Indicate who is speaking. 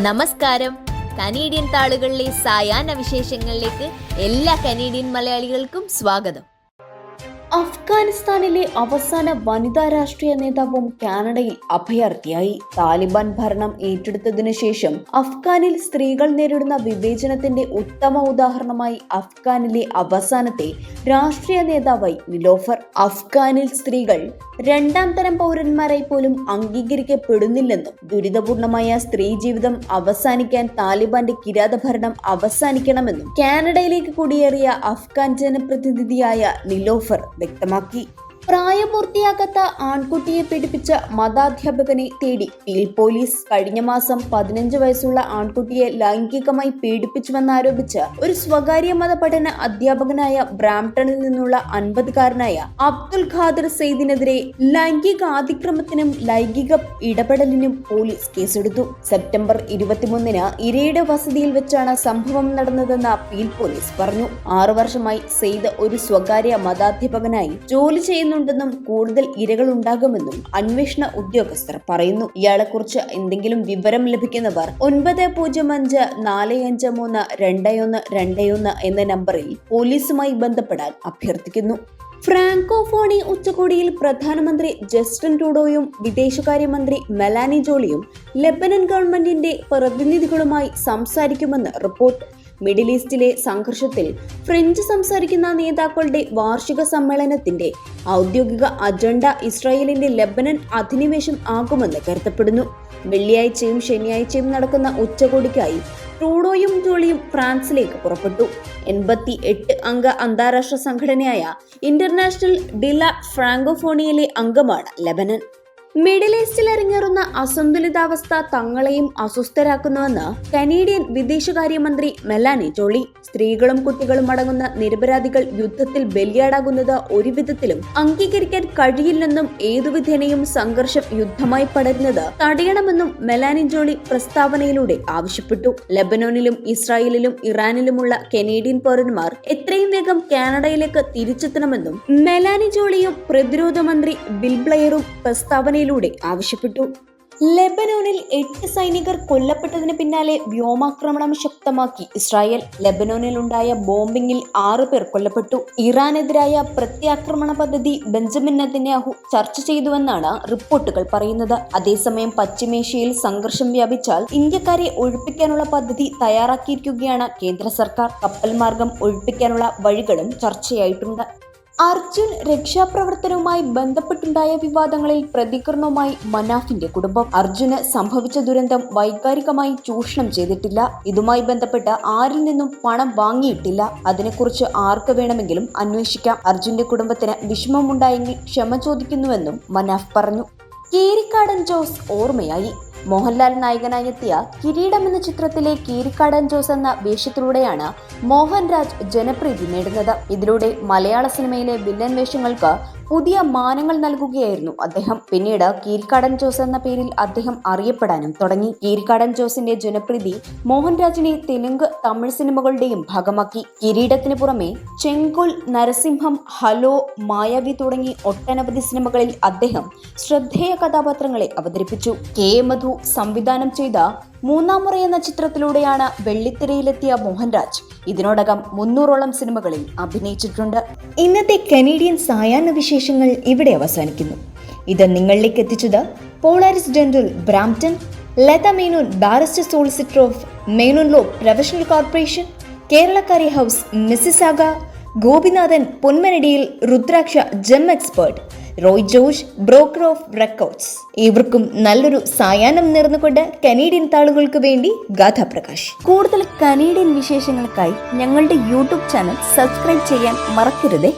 Speaker 1: നമസ്കാരം. കനേഡിയൻ താളുകളിലെ സായാഹ്ന വിശേഷങ്ങളിലേക്ക് എല്ലാ കനേഡിയൻ മലയാളികൾക്കും സ്വാഗതം.
Speaker 2: അഫ്ഗാനിസ്ഥാനിലെ അവസാന വനിതാ രാഷ്ട്രീയ നേതാവും കാനഡയിൽ അഭയാർത്ഥിയായി. താലിബാൻ ഭരണം ഏറ്റെടുത്തതിനു ശേഷം അഫ്ഗാനിൽ സ്ത്രീകൾ നേരിടുന്ന വിവേചനത്തിന്റെ ഉത്തമ ഉദാഹരണമായി അഫ്ഗാനിലെ അവസാനത്തെ രാഷ്ട്രീയ നേതാവായി നിലോഫർ. അഫ്ഗാനിൽ സ്ത്രീകൾ രണ്ടാം തരം പൗരന്മാരായി പോലും അംഗീകരിക്കപ്പെടുന്നില്ലെന്നും ദുരിതപൂർണമായ സ്ത്രീ ജീവിതം അവസാനിക്കാൻ താലിബാന്റെ കിരാതഭരണം അവസാനിക്കണമെന്നും കാനഡയിലേക്ക് കുടിയേറിയ അഫ്ഗാൻ ജനപ്രതിനിധിയായ നിലോഫർ വ്യക്തമാക്കി. പ്രായപൂർത്തിയാകാത്ത ആൺകുട്ടിയെ പീഡിപ്പിച്ച മതാധ്യാപകനെ തേടി പീൽ പോലീസ്. കഴിഞ്ഞ മാസം 15 വയസ്സുള്ള ആൺകുട്ടിയെ ലൈംഗികമായി പീഡിപ്പിച്ചുവെന്നാരോപിച്ച് ഒരു സ്വകാര്യ മതപഠന അധ്യാപകനായ ബ്രാംപ്ടണിൽ നിന്നുള്ള 50-കാരനായ അബ്ദുൽ ഖാദർ സെയ്ദിനെതിരെ ലൈംഗിക അതിക്രമത്തിനും ലൈംഗിക ഇടപെടലിനും പോലീസ് കേസെടുത്തു. സെപ്റ്റംബർ 23-ന് ഇരയുടെ വസതിയിൽ വെച്ചാണ് സംഭവം നടന്നതെന്ന് പീൽ പോലീസ് പറഞ്ഞു. 6 വർഷമായി സെയ്ദ് ഒരു സ്വകാര്യ മതാധ്യാപകനായി ജോലി ചെയ്യുന്നുണ്ടെന്നും കൂടുതൽ ഇരകൾ ഉണ്ടാകുമെന്നും അന്വേഷണ ഉദ്യോഗസ്ഥർ പറയുന്നു. ഇയാളെക്കുറിച്ച് എന്തെങ്കിലും വിവരം ലഭിക്കുന്നവർ 905545322121 എന്ന നമ്പറിൽ പോലീസുമായി ബന്ധപ്പെടാൻ അഭ്യർത്ഥിക്കുന്നു. ഫ്രാങ്കോഫോണി ഉച്ചകോടിയിൽ പ്രധാനമന്ത്രി ജസ്റ്റിൻ ട്രൂഡോയും വിദേശകാര്യമന്ത്രി മെലാനി ജോളിയും ലെബനൻ ഗവൺമെന്റിന്റെ പ്രതിനിധികളുമായി സംസാരിക്കുമെന്ന് റിപ്പോർട്ട്. മിഡിൽ ഈസ്റ്റിലെ സംഘർഷത്തിൽ ഫ്രഞ്ച് സംസാരിക്കുന്ന നേതാക്കളുടെ വാർഷിക സമ്മേളനത്തിന്റെ ഔദ്യോഗിക അജണ്ട ഇസ്രായേലിന്റെ ലെബനൻ അധിനിവേശം ആകുമെന്ന് കരുതപ്പെടുന്നു. വെള്ളിയാഴ്ചയും ശനിയാഴ്ചയും നടക്കുന്ന ഉച്ചകോടിക്കായി ട്രൂഡോയും ജോളിയും ഫ്രാൻസിലേക്ക് പുറപ്പെട്ടു. 88 അംഗ അന്താരാഷ്ട്ര സംഘടനയായ ഇന്റർനാഷണൽ ഡില ഫ്രാങ്കോഫോണിയയിലെ അംഗമാണ് ലെബനൻ. മിഡിൽ ഈസ്റ്റിൽ അരങ്ങേറുന്ന അസന്തുലിതാവസ്ഥ തങ്ങളെയും അസ്വസ്ഥരാക്കുന്നുവെന്ന് കനേഡിയൻ വിദേശകാര്യമന്ത്രി മെലാനി ജോളി. സ്ത്രീകളും കുട്ടികളും അടങ്ങുന്ന നിരപരാധികൾ യുദ്ധത്തിൽ ബലിയാടാകുന്നത് ഒരു വിധത്തിലും അംഗീകരിക്കാൻ കഴിയില്ലെന്നും ഏതുവിധേനയും സംഘർഷം യുദ്ധമായി പടരുന്നത് തടയണമെന്നും മെലാനി ജോളി പ്രസ്താവനയിലൂടെ ആവശ്യപ്പെട്ടു. ലെബനോനിലും ഇസ്രായേലിലും ഇറാനിലുമുള്ള കനേഡിയൻ പൗരന്മാർ എത്രയും വേഗം കാനഡയിലേക്ക് തിരിച്ചെത്തണമെന്നും മെലാനി ജോളിയും പ്രതിരോധ മന്ത്രി ബിൽ ബ്ലെയറും പ്രസ്താവനയിലൂടെ ആവശ്യപ്പെട്ടു. ലെബനോനിൽ 8 സൈനികർ കൊല്ലപ്പെട്ടതിന് പിന്നാലെ വ്യോമാക്രമണം ശക്തമാക്കി ഇസ്രായേൽ. ലെബനോനിലുണ്ടായ ബോംബിംഗിൽ 6 പേർ കൊല്ലപ്പെട്ടു. ഇറാനെതിരായ പ്രത്യാക്രമണ പദ്ധതി ബെഞ്ചമിൻ നെതന്യാഹു ചർച്ച ചെയ്തുവെന്നാണ് റിപ്പോർട്ടുകൾ പറയുന്നത്. അതേസമയം പശ്ചിമേഷ്യയിൽ സംഘർഷം വ്യാപിച്ചാൽ ഇന്ത്യക്കാരെ ഒഴിപ്പിക്കാനുള്ള പദ്ധതി തയ്യാറാക്കിയിരിക്കുകയാണ് കേന്ദ്ര സർക്കാർ. കപ്പൽ മാർഗം ഒഴിപ്പിക്കാനുള്ള വഴികളും ചർച്ചയായിട്ടുണ്ട്. അർജുൻ രക്ഷാപ്രവർത്തനവുമായി ബന്ധപ്പെട്ടുണ്ടായ വിവാദങ്ങളിൽ പ്രതികരണവുമായി മനാഫിന്റെ കുടുംബം. അർജുന് സംഭവിച്ച ദുരന്തം വൈകാരികമായി ചൂഷണം ചെയ്തിട്ടില്ല. ഇതുമായി ബന്ധപ്പെട്ട് ആരിൽ നിന്നും പണം വാങ്ങിയിട്ടില്ല. അതിനെക്കുറിച്ച് ആർക്ക് വേണമെങ്കിലും അന്വേഷിക്കാം. അർജുന്റെ കുടുംബത്തിന് വിഷമമുണ്ടായെങ്കിൽ ക്ഷമ ചോദിക്കുന്നുവെന്നും മനാഫ് പറഞ്ഞു. കീരിക്കാടൻ ജോസ് ഓർമ്മയായി. മോഹൻലാൽ നായകനായി എത്തിയ കിരീടം എന്ന ചിത്രത്തിലെ കീരിക്കാടൻ ജോസ് എന്ന വേഷത്തിലൂടെയാണ് മോഹൻരാജ് ജനപ്രീതി നേടുന്നത്. ഇതിലൂടെ മലയാള സിനിമയിലെ വില്ലൻ വേഷങ്ങൾക്ക് പുതിയ മാനങ്ങൾ നൽകുകയായിരുന്നു അദ്ദേഹം. പിന്നീട് കീരിക്കാടൻ ജോസ് എന്ന പേരിൽ അദ്ദേഹം അറിയപ്പെടാനും തുടങ്ങി. കീരിക്കാടൻ ജോസിന്റെ ജനപ്രീതി മോഹൻരാജിനെ തെലുങ്ക്, തമിഴ് സിനിമകളുടെയും ഭാഗമാക്കി. കിരീടത്തിന് പുറമെ ചെങ്കോൽ, നരസിംഹം, ഹലോ, മായാവി തുടങ്ങി ഒട്ടനവധി സിനിമകളിൽ അദ്ദേഹം ശ്രദ്ധേയ കഥാപാത്രങ്ങളെ അവതരിപ്പിച്ചു. കെ മധു സംവിധാനം ചെയ്ത 3-ാം മുറ എന്ന ചിത്രത്തിലൂടെയാണ് വെള്ളിത്തിരയിലെത്തിയ മോഹൻരാജ് ഇതിനോടകം 300ഓളം സിനിമകളിൽ അഭിനയിച്ചിട്ടുണ്ട്.
Speaker 3: ഇന്നത്തെ കനേഡിയൻ സായാഹ്ന വിശേഷങ്ങൾ ഇവിടെ അവസാനിക്കുന്നു. ഇത് നിങ്ങളിലേക്ക് എത്തിച്ചത് Polaris Dental Brampton, Latha Menon barrister solicitor of Menon law professional corporation, കേരളക്കാരി House Mississauga, Gopinathan Ponmanadiyil, Rudraksha gem expert, Roy George broker of records. ഇവർക്കും നല്ലൊരു സായാഹ്നം നേർന്നുകൊണ്ട് കനേഡിയൻ താളുകൾക്ക് വേണ്ടി ഗാഥാപ്രകാശ്.
Speaker 2: കൂടുതൽ കനേഡിയൻ വിശേഷങ്ങൾക്കായി ഞങ്ങളുടെ യൂട്യൂബ് ചാനൽ സബ്സ്ക്രൈബ് ചെയ്യാൻ മറക്കരുതേ.